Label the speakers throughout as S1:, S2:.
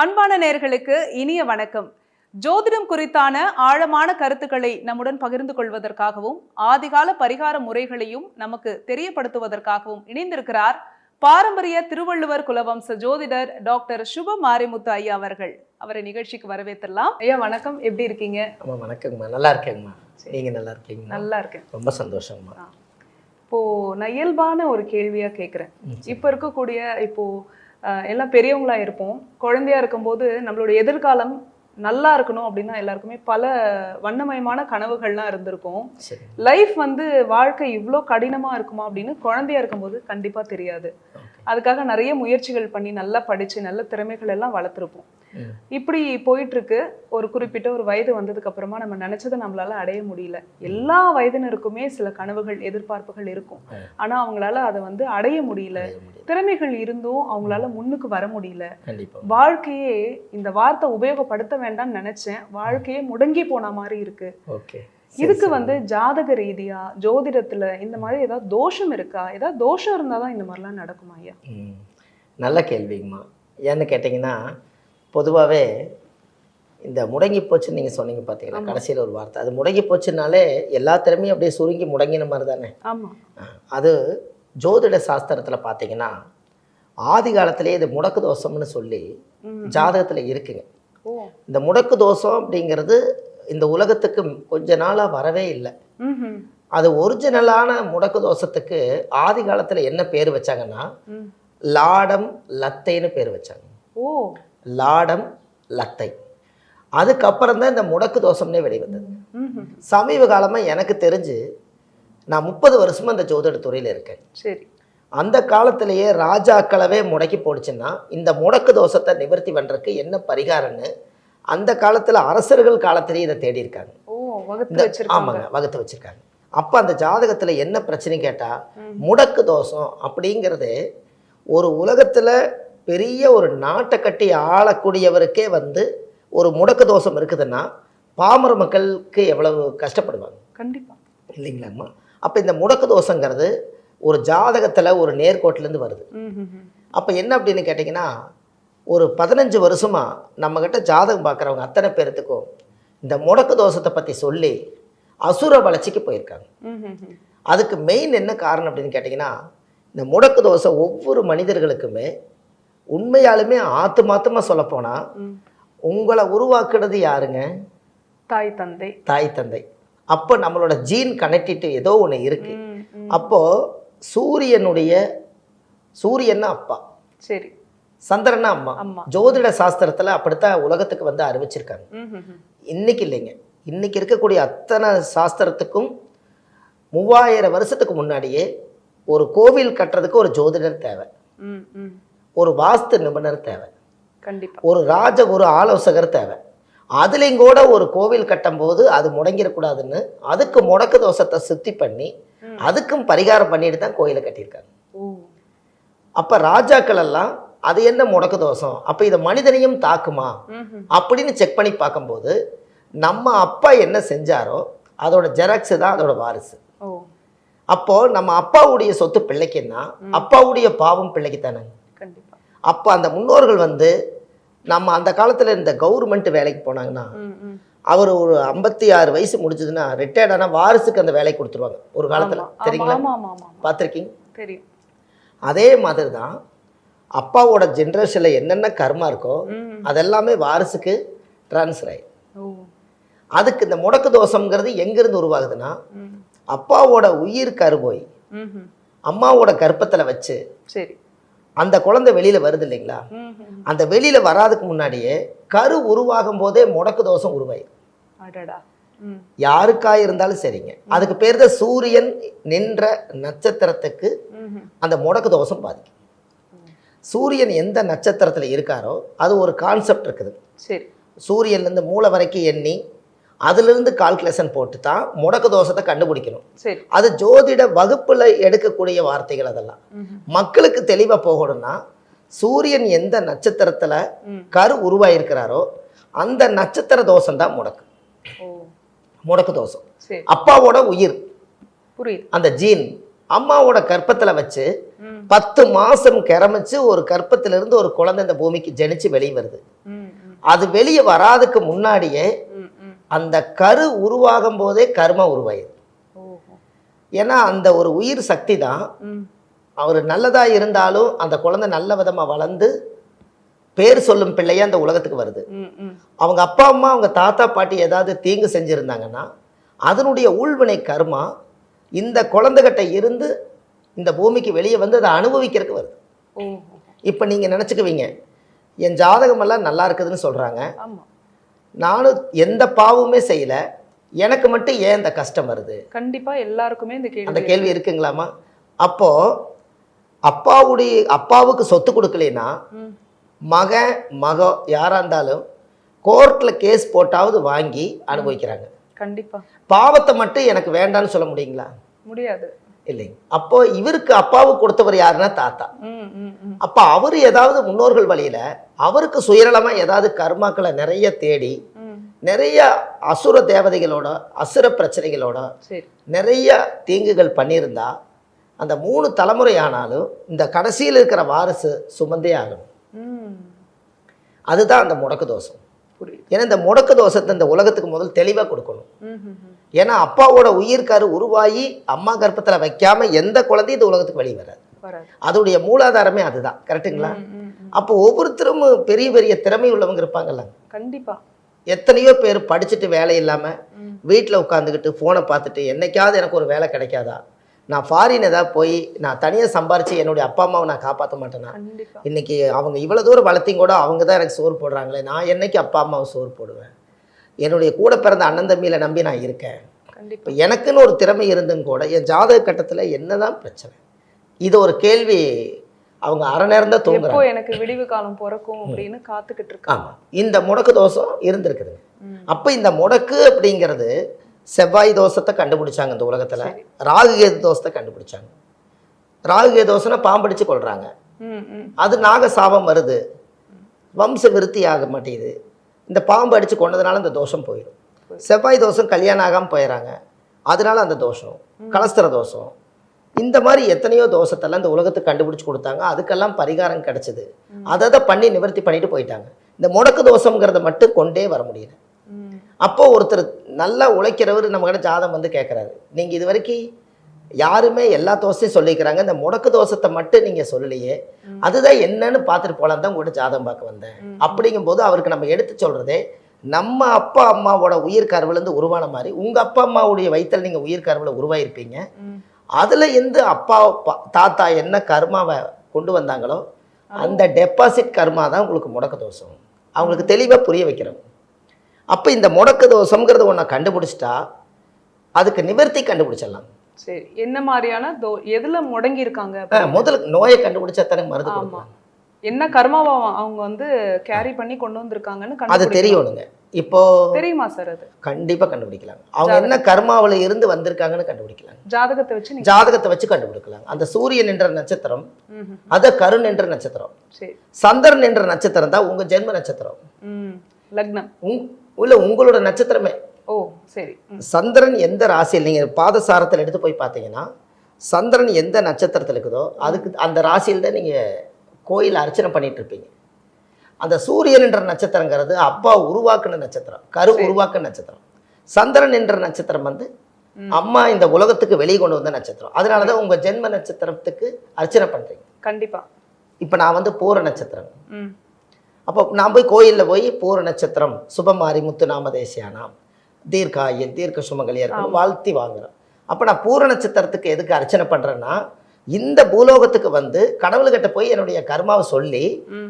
S1: அன்பான நேயர்களுக்கு இனிய வணக்கம். ஜோதிடம் குறித்தான ஆழமான கருத்துக்களை நம்முடன் பகிர்ந்து கொள்வதற்காகவும் ஆதிகால பரிகார முறைகளையும் நமக்கு தெரியப்படுத்துவதற்காகவும் இணைந்திருக்கிறார் பாரம்பரிய திருவள்ளுவர் குலவம்ச ஜோதிடர் டாக்டர் சுப மாரிமுத்து ஐயா அவர்கள். அவரை நிகழ்ச்சிக்கு வரவேற்றலாம். ஐயா வணக்கம், எப்படி இருக்கீங்க?
S2: வணக்கங்கம்மா, நல்லா இருக்கேங்கம்மா. நீங்க நல்லா இருக்கீங்க?
S1: நல்லா இருக்கேன்,
S2: ரொம்ப சந்தோஷங்கம்மா.
S1: இப்போ நான் இயல்பான ஒரு கேள்வியா கேட்குறேன். இப்போ இருக்கக்கூடிய எல்லாம் பெரியவங்களா இருப்போம். குழந்தையா இருக்கும்போது நம்மளுடைய எதிர்காலம் நல்லா இருக்கணும் அப்படின்னா எல்லாருக்குமே பல வண்ணமயமான கனவுகள்லாம் இருந்திருக்கும். லைஃப் வாழ்க்கை இவ்வளோ கடினமா இருக்குமா அப்படின்னு குழந்தையா இருக்கும்போது கண்டிப்பா தெரியாது. அதுக்காக நிறைய முயற்சிகள் பண்ணி நல்லா படிச்சு நல்ல திறமைகள் எல்லாம் வளர்த்துருப்போம். இப்படி போயிட்டு இருக்கு. ஒரு குறிப்பிட்ட ஒரு வயது வந்ததுக்கு அப்புறமா நம்ம நினைச்சதை நம்மளால அடைய முடியல. எல்லா வயதினருக்குமே சில கனவுகள் எதிர்பார்ப்புகள் இருக்கும். ஆனா அவங்களால அதை அடைய முடியல. திறமைகள் இருந்தும் அவங்களால முன்னுக்கு வர முடியல. வாழ்க்கையே, இந்த வார்த்தை உபயோகப்படுத்த வேண்டாம்னு நினைச்சேன், வாழ்க்கையே முடங்கி போன மாதிரி இருக்கு. இதுக்கு ஜாதக ரீதியா ஜோதிடத்துல இந்த மாதிரி ஏதாவது தோஷம் இருக்கா? ஏதாவது தோஷம் இருந்தாதான் இந்த மாதிரிலாம் நடக்குமா ஐயா?
S2: நல்ல கேள்விங்கம்மா. ஏன்னு கேட்டீங்கன்னா, பொதுவாகவே இந்த முடங்கி போச்சுன்னு நீங்கள் சொன்னீங்க பார்த்தீங்களா, கடைசியில் ஒரு வார்த்தை, அது முடங்கி போச்சுனாலே எல்லா திறமையும் அப்படியே சுருங்கி முடங்கின மாதிரி தானே. அது ஜோதிட சாஸ்திரத்தில் பார்த்தீங்கன்னா ஆதி காலத்திலேயே இது முடக்கு தோஷம்னு சொல்லி ஜாதகத்தில் இருக்குங்க. இந்த முடக்கு தோஷம் அப்படிங்கிறது இந்த உலகத்துக்கு கொஞ்ச நாளாக வரவே இல்லை. அது ஒரிஜினலான முடக்கு தோஷத்துக்கு ஆதி காலத்தில் என்ன பேர் வச்சாங்கன்னா லாடம் லத்தைன்னு பேர் வச்சாங்க. லாடம் லத்தை. அதுக்கப்புறம் தான் இந்த முடக்கு தோஷம்னே வெளிவந்தது. சமீப காலமாக எனக்கு தெரிஞ்சு நான் 30 வருஷமா இந்த ஜோதிட துறையில் இருக்கேன். சரி, அந்த காலத்திலேயே ராஜாக்களவே முடக்கி போடுச்சுன்னா இந்த முடக்கு தோஷத்தை நிவர்த்தி பண்ணுறதுக்கு என்ன பரிகாரம்னு அந்த காலத்தில் அரசர்கள் காலத்திலேயே இதை தேடி இருக்காங்க. ஆமாங்க, வகுத்து வச்சிருக்காங்க. அப்போ அந்த ஜாதகத்தில் என்ன பிரச்சனை கேட்டால், முடக்கு தோஷம் அப்படிங்கிறது ஒரு உலகத்தில் பெரிய ஒரு நாட்டை கட்டி ஆளக்கூடியவருக்கே ஒரு முடக்கு தோஷம் இருக்குதுன்னா பாமர மக்களுக்கு எவ்வளவு கஷ்டப்படுவாங்க. கண்டிப்பாக இல்லைங்களாம்மா? அப்போ இந்த முடக்கு தோஷங்கிறது ஒரு ஜாதகத்தில் ஒரு நேர்கோட்டிலேருந்து வருது. அப்போ என்ன அப்படின்னு கேட்டிங்கன்னா, ஒரு 15 வருஷமாக நம்மக்கிட்ட ஜாதகம் பார்க்குறவங்க அத்தனை பேர்த்துக்கும் இந்த முடக்கு தோஷத்தை பற்றி சொல்லி அசுர வளர்ச்சிக்கு போயிருக்காங்க. அதுக்கு மெயின் என்ன காரணம் அப்படின்னு கேட்டிங்கன்னா, இந்த முடக்கு தோஷம் ஒவ்வொரு மனிதர்களுக்குமே உண்மையாலுமே ஆத்துமாத்தமாக சொல்லப்போனால் உங்களை உருவாக்குறது யாருங்க?
S1: தாய் தந்தை.
S2: தாய் தந்தை. அப்போ நம்மளோட ஜீன் கனெக்டிவிட்டி ஏதோ ஒன்று இருக்குது. அப்போது சூரியன்னா அப்பா, சரி, சந்திரனா அம்மா. ஜோதிட சாஸ்திரத்தில் அப்படித்தான் உலகத்துக்கு அறிவிச்சிருக்காங்க. இன்னைக்கு இல்லைங்க, இன்னைக்கு இருக்கக்கூடிய அத்தனை சாஸ்திரத்துக்கும் 3000 வருஷத்துக்கு முன்னாடியே ஒரு கோவில் கட்டுறதுக்கு ஒரு ஜோதிடர் தேவை, ஒரு வாஸ்து நிபுணர் தேவை, ஒரு ஒரு ஆலோசகர் தேவை. அதுலேயும் கூட ஒரு கோவில் கட்டும் போது அது முடங்கிடக்கூடாதுன்னு அதுக்கு முடக்கு தோஷத்தை சுத்தி பண்ணி அதுக்கும் பரிகாரம் பண்ணிட்டு தான் கோயிலை கட்டியிருக்காங்க. அப்போ ராஜாக்கள் எல்லாம் அது என்ன முடக்கு தோஷம், அப்போ இதை மனிதனையும் தாக்குமா அப்படின்னு செக் பண்ணி பார்க்கும்போது நம்ம அப்பா என்ன செஞ்சாரோ அதோட ஜெராக்ஸ் தான் அதோட வாரிசு. அப்போ நம்ம அப்பாவுடைய சொத்து பிள்ளைக்குன்னா அப்பாவுடைய பாவம் பிள்ளைக்கு தானே. அப்போ அந்த முன்னோர்கள் நம்ம அந்த காலத்தில் இந்த கவர்மெண்ட் வேலைக்கு போனாங்கன்னா அவர் ஒரு 56 வயசு முடிஞ்சதுன்னா ரிட்டையர்ட் ஆனால் வாரிசுக்கு அந்த வேலைக்கு கொடுத்துருவாங்க ஒரு காலத்தில். தெரியுங்களா? பார்த்துருக்கீங்க? தெரியும். அதே மாதிரி தான் அப்பாவோட ஜென்ரேஷனில் என்னென்ன கர்மா இருக்கோ அதெல்லாமே வாரிசுக்கு டிரான்ஸ்ஃபர் ஆயிடும். அதுக்கு இந்த முடக்கு தோஷம்ங்கிறது எங்கேருந்து உருவாகுதுன்னா, அப்பாவோட உயிர் கருவோய் அம்மாவோட கர்ப்பத்தில் வச்சு சரி அந்த குழந்தை வெளியில் வருது இல்லைங்களா, அந்த வெளியில் வராதுக்கு முன்னாடியே கரு உருவாகும் போதே முடக்கு தோஷம் உருவாயிடும். யாருக்காக இருந்தாலும் சரிங்க. அதுக்கு பேர் தான் சூரியன் நின்ற நட்சத்திரத்துக்கு அந்த முடக்கு தோஷம் பாதிக்கும். சூரியன் எந்த நட்சத்திரத்தில் இருக்காரோ அது ஒரு கான்செப்ட் இருக்குது. சரி, சூரியன்லேருந்து மூளை வரைக்கும் எண்ணி அதுலேருந்து கால்குலேஷன் போட்டு தான் முடக்கு தோஷத்தை கண்டுபிடிக்கணும். அது ஜோதிட வகுப்பில் எடுக்கக்கூடிய வார்த்தைகள். அதெல்லாம் மக்களுக்கு தெளிவாக போகணும்னா சூரியன் எந்த நட்சத்திரத்தில் கரு உருவாயிருக்கிறாரோ அந்த நட்சத்திர தோஷம் தான் முடக்கு தோஷம். அப்பாவோட உயிர், அந்த ஜீன் அம்மாவோட கர்ப்பத்துல வச்சு 10 மாசம் கிரமிச்சு ஒரு கர்ப்பத்திலிருந்து ஒரு குழந்தை இந்த பூமிக்கு ஜெனிச்சு வெளியே வருது. அது வெளியே வராதுக்கு முன்னாடியே அந்த கரு உருவாகும் போதே கர்மம் உருவாயிருது. ஏன்னா அந்த ஒரு உயிர் சக்தி தான் அவர் நல்லதா இருந்தாலும் அந்த குழந்தை நல்ல விதமா வளர்ந்து பேர் சொல்லும் பிள்ளையே அந்த உலகத்துக்கு வருது. அவங்க அப்பா அம்மா அவங்க தாத்தா பாட்டி ஏதாவது தீங்கு செஞ்சிருந்தாங்கன்னா அதனுடைய ஊழ்வினை கர்மா இந்த குழந்தைகிட்ட இருந்து இந்த பூமிக்கு வெளியே வந்து அதை அனுபவிக்கிறதுக்கு வருது. இப்போ நீங்கள் நினச்சிக்குவீங்க என் ஜாதகமெல்லாம் நல்லா இருக்குதுன்னு சொல்கிறாங்க, நானும் எந்த பாவமே செய்யலை, எனக்கு மட்டும் ஏன் இந்த கஷ்டம் வருது?
S1: கண்டிப்பாக எல்லாருக்குமே
S2: அந்த கேள்வி இருக்குங்களாமா? அப்போது அப்பாவுக்கு சொத்து கொடுக்கலைன்னா மக யாராக இருந்தாலும் கோர்ட்டில் கேஸ் போட்டாவது வாங்கி அனுபவிக்கிறாங்க.
S1: கண்டிப்பா.
S2: பாவத்தை மட்டும் எனக்கு வேண்டான்னு சொல்ல முடியுங்களா?
S1: முடியாது.
S2: இல்லைங்க. அப்போ இவருக்கு அப்பாவுக்கு கொடுத்தவர் யாருன்னா தாத்தா. அப்ப அவரு ஏதாவது முன்னோர்கள் வழியில அவருக்கு சுயநலமா ஏதாவது கர்மாக்களை நிறைய தேடி நிறைய அசுர தேவதைகளோட அசுர பிரச்சனைகளோட நிறைய தீங்குகள் பண்ணியிருந்தா அந்த 3 தலைமுறை ஆனாலும் இந்த கடைசியில் இருக்கிற வாரிசு சுமந்தே ஆகணும். அதுதான் அந்த முடக்கு தோஷம். ஏன்னா இந்த முடக்கு தோஷத்தை இந்த உலகத்துக்கு முதல் தெளிவாக கொடுக்கணும். ஏன்னா அப்பாவோட உயிர்கரு உருவாகி அம்மா கர்ப்பத்தில் வைக்காம எந்த குழந்தையும் இந்த உலகத்துக்கு வெளியே வராது. அதோடைய மூலாதாரமே அதுதான். கரெக்டுங்களா? அப்போ ஒவ்வொருத்தரும் பெரிய பெரிய திறமை உள்ளவங்க இருப்பாங்கல்ல.
S1: கண்டிப்பா.
S2: எத்தனையோ பேர் படிச்சுட்டு வேலை இல்லாமல் வீட்டில் உட்காந்துக்கிட்டு ஃபோனை பார்த்துட்டு என்னைக்காவது எனக்கு ஒரு வேலை கிடைக்காதா, நான் ஃபாரின் ஏதாவது போய் நான் தனியாக சம்பாரித்து என்னுடைய அப்பா அம்மாவை நான் காப்பாற்ற மாட்டேன்னா, இன்றைக்கி அவங்க இவ்வளோ தூரம் வளர்த்தியும் கூட அவங்க தான் எனக்கு சோறு போடுறாங்களே, நான் என்னைக்கு அப்பா அம்மாவை சோறு போடுவேன்? என்னுடைய கூட பிறந்த அண்ணன் தம்பியில் நம்பி நான் இருக்கேன். இப்போ எனக்குன்னு ஒரு திறமை இருந்தும் கூட என் ஜாதக கட்டத்தில் என்ன தான் பிரச்சனை? இது ஒரு கேள்வி. அவங்க அரை நேரம் தான் தூங்குறாங்க.
S1: எனக்கு விடிவு காலம் பிறக்கும் அப்படின்னு காத்துக்கிட்டு இருக்காங்க.
S2: ஆமாம், இந்த முடக்கு தோஷம் இருந்திருக்குதுங்க. அப்போ இந்த முடக்கு அப்படிங்கிறது செவ்வாய் தோஷத்தை கண்டுபிடிச்சாங்க இந்த உலகத்தில். ராகுகேது தோஷத்தை கண்டுபிடிச்சாங்க. ராகுகேது தோஷம்னா பாம்படிச்சு கொள்றாங்க. அது நாக சாபம் வருது, வம்ச விருத்தி ஆக மாட்டேங்குது. இந்த பாம்பு அடித்து கொண்டதுனால அந்த தோஷம் போயிடும். செவ்வாய் தோஷம் கல்யாணம் ஆகாமல் போயிடறாங்க, அதனால அந்த தோஷம். கலஸ்திர தோஷம், இந்த மாதிரி எத்தனையோ தோஷத்தெல்லாம் இந்த உலகத்துக்கு கண்டுபிடிச்சி கொடுத்தாங்க. அதுக்கெல்லாம் பரிகாரம் கிடைச்சது. அதை பண்ணி நிவர்த்தி பண்ணிட்டு போயிட்டாங்க. இந்த முடக்கு தோஷங்கிறத மட்டும் கொண்டே வர முடியல. அப்போ ஒருத்தர் நல்லா உழைக்கிறவர் நம்ம கிட்ட ஜாதகம் வந்து கேட்குறாரு, நீங்கள் இது வரைக்கும் யாருமே எல்லா தோசையும் சொல்லிக்கிறாங்க, இந்த முடக்கு தோஷத்தை மட்டும் நீங்கள் சொல்லலையே, அதுதான் என்னன்னு பார்த்துட்டு போகலாம் தான் உங்கள்கிட்ட ஜாதகம் பார்க்க வந்தேன். அப்படிங்கும்போது அவருக்கு நம்ம எடுத்து சொல்கிறதே, நம்ம அப்பா அம்மாவோட உயிர் கருவிலேருந்து உருவான மாதிரி உங்கள் அப்பா அம்மாவுடைய வயிற்றில் நீங்கள் உயிர் கருவில் உருவாயிருப்பீங்க. அதில் இருந்து அப்பா தாத்தா என்ன கர்மாவை கொண்டு வந்தாங்களோ அந்த டெபாசிட் கர்மா தான் உங்களுக்கு முடக்கு தோஷம். அவங்களுக்கு தெளிவாக புரிய வைக்கிறோம். அப்போ இந்த முடக்கு தோஷங்கிறத ஒன்றை கண்டுபிடிச்சிட்டா அதுக்கு நிவர்த்தி கண்டுபிடிச்சிடலாம்.
S1: சரி, என்ன மாதிரியான எதுல முடங்கி இருக்காங்க?
S2: முதல்ல நோயை கண்டுபிடிச்சா தானே மருந்து கொடுக்கலாம்.
S1: என்ன கர்மாவை அவங்க வந்து கேரி பண்ணி கொண்டு வந்திருக்காங்கன்னு
S2: அது தெரியணுங்க. இப்போ
S1: தெரியுமா சார்? அது
S2: கண்டிப்பா கண்டுபிடிக்கலாம். அவங்க என்ன கர்மாவில இருந்து வந்திருக்காங்கன்னு கண்டுபிடிக்கலாம். ஜாதகத்தை வச்சு கண்டுபிடிக்கலாம். அந்த சூரியன் என்ற நட்சத்திரம், அத கருண் என்ற நட்சத்திரம், சந்திரன் என்ற நட்சத்திரம் தான் உங்க ஜென்ம நட்சத்திரம்,
S1: லக்னம்
S2: உள்ள உங்களோட நட்சத்திரமே.
S1: ஓ சரி.
S2: சந்திரன் எந்த ராசியில் நீங்க பாதசாரத்தில் எடுத்து போய் பார்த்தீங்கன்னா சந்திரன் எந்த நட்சத்திரத்தில் இருக்குதோ அதுக்கு அந்த ராசியில் தான் நீங்க கோயில் அர்ச்சனை பண்ணிட்டு இருப்பீங்க. அந்த சூரியன் என்ற நட்சத்திரங்கிறது அப்பா உருவாக்குன நட்சத்திரம், கரு உருவாக்குன நட்சத்திரம். சந்திரன் என்ற நட்சத்திரம் வந்து அம்மா இந்த உலகத்துக்கு வெளியே கொண்டு வந்த நட்சத்திரம். அதனாலதான் உங்க ஜென்ம நட்சத்திரத்துக்கு அர்ச்சனை பண்றீங்க.
S1: கண்டிப்பா.
S2: இப்ப நான் வந்து பூர நட்சத்திரம், அப்போ நான் போய் கோயிலில் போய் பூர நட்சத்திரம் சுபமாரி முத்து நாமதேசியானாம் தீர்க்காயில் தீர்க்க சுமங்கலியா இருக்கணும் வாழ்த்தி வாங்குறேன். அப்போ நான் பூர நட்சத்திரத்துக்கு எதுக்கு அர்ச்சனை பண்றேன்னா, இந்த பூலோகத்துக்கு வந்து கடவுள்கிட்ட போய் என்னுடைய கர்மாவை சொல்லி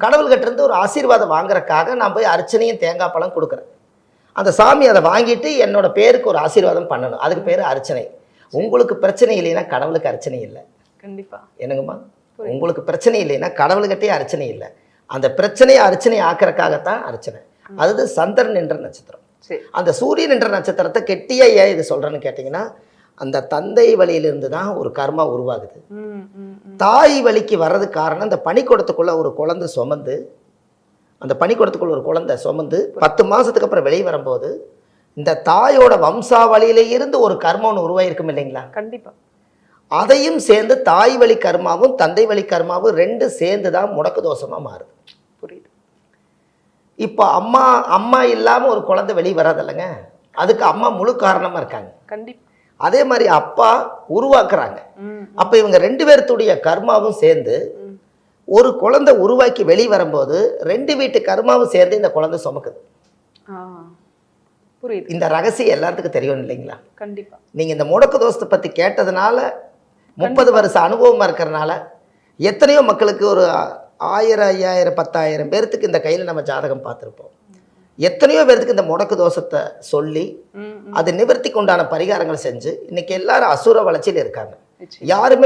S2: கடவுள்கிட்ட இருந்து ஒரு ஆசீர்வாதம் வாங்குறதுக்காக நான் போய் அர்ச்சனையும் தேங்காய் பழம் கொடுக்குறேன். அந்த சாமி அதை வாங்கிட்டு என்னோட பேருக்கு ஒரு ஆசீர்வாதம் பண்ணணும். அதுக்கு பேர் அர்ச்சனை. உங்களுக்கு பிரச்சனை இல்லைன்னா கடவுளுக்கு அர்ச்சனை இல்லை.
S1: கண்டிப்பா.
S2: என்னங்கம்மா, உங்களுக்கு பிரச்சனை இல்லைன்னா கடவுள்கிட்டே அர்ச்சனை இல்லை. அந்த பிரச்சனையை அர்ச்சனை ஆக்கிறதுக்காகத்தான் அர்ச்சனை. அது சந்திரன் என்ற நட்சத்திரம். அந்த சூரியன் என்ற நட்சத்திரத்தை கெட்டியா ஏன் இது சொல்றேன்னு கேட்டீங்கன்னா, அந்த தந்தை வழியிலிருந்து தான் ஒரு கர்மா உருவாகுது. தாய் வழிக்கு வர்றதுக்கு காரணம் அந்த பனிக்கூடத்துக்குள்ள ஒரு குழந்தை சுமந்து, அந்த பனிக்கூடத்துக்குள்ள ஒரு குழந்தை சுமந்து 10 மாசத்துக்கு அப்புறம் வெளியே வரும்போது இந்த தாயோட வம்சாவளியில இருந்து ஒரு கர்மம் ஒன்று உருவாயிருக்கும் இல்லைங்களா?
S1: கண்டிப்பா.
S2: அதையும் சேர்ந்து தாய் வழி கர்மாவும் தந்தை வழி கர்மாவும் ரெண்டு சேர்ந்து தான் முடக்கு தோஷமா மாறுது.
S1: புரியுது.
S2: இப்போ அம்மா அம்மா இல்லாம ஒரு குழந்தை வெளியே வராதில்லைங்க, அதுக்கு அம்மா முழு காரணமா இருக்காங்க.
S1: கண்டிப்பா.
S2: அதே மாதிரி அப்பா உருவாக்குறாங்க.
S1: ம்.
S2: அப்ப இவங்க ரெண்டு பேர்த்துடைய கர்மாவும் சேர்ந்து ஒரு குழந்தை உருவாக்கி வெளியே வரும்போது ரெண்டு வீட்டு கர்மாவும் சேர்ந்து இந்த குழந்தை சுமக்குது.
S1: ஆ, புரியுது.
S2: இந்த ரகசியம் எல்லாத்துக்கும் தெரியும் இல்லைங்களா?
S1: கண்டிப்பா.
S2: நீங்க இந்த முடக்கு தோஷத்தை பத்தி கேட்டதுனால 30 வருஷ அனுபவமா இருக்கிறனால எத்தனையோ மக்களுக்கு ஒரு 1000 5000 10,000 பேர்த்துக்கு இந்த கையில நம்ம ஜாதகம் பார்த்துருப்போம். எத்தனையோ பேர்த்துக்கு இந்த முடக்கு தோஷத்தை சொல்லி
S1: ம், ம்.
S2: அது நிவர்த்திக்கு உண்டான பரிகாரங்கள் செஞ்சு இன்னைக்கு எல்லாரும் அசுர வளர்ச்சியில் இருக்காங்க.
S1: நிச்சயம்.
S2: யாருமே